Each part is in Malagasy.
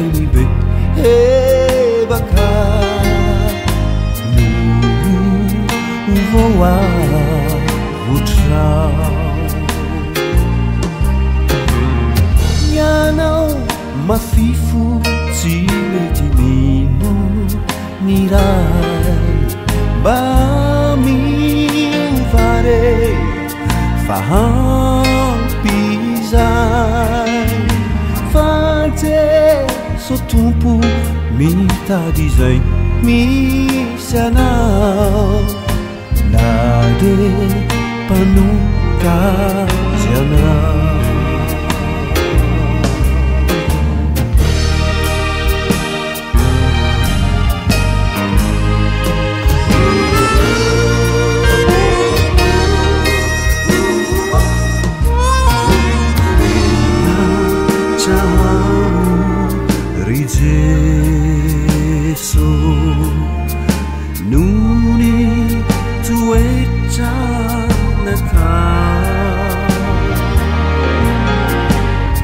izay mibe baka no voavotrao ianao mafifo tsy mety mino ny ray mba miovare fa hampizay fanteso tompo mitady izay misy anao na de mpanokazy anao rijeso nuni tuecanata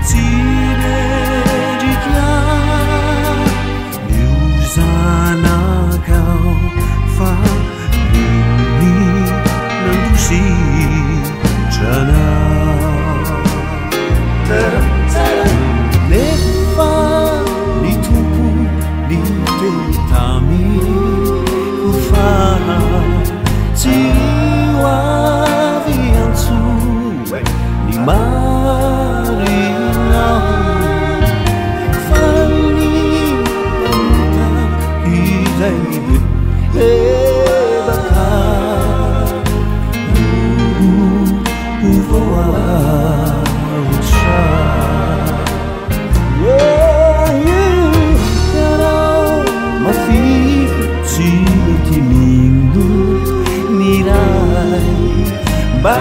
tinedikya niuzanakau fa nini nandusitrana Marina Fanny Panta izay mibe baka voavotra ianao mafifo tsy mety mino ny ray mba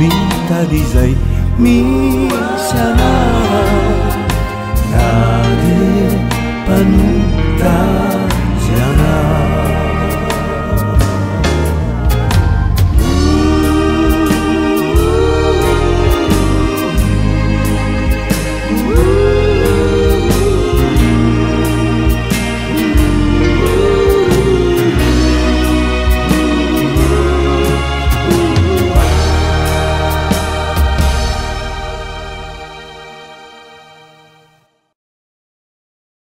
mitady izay misy anao na de mpanokazy anao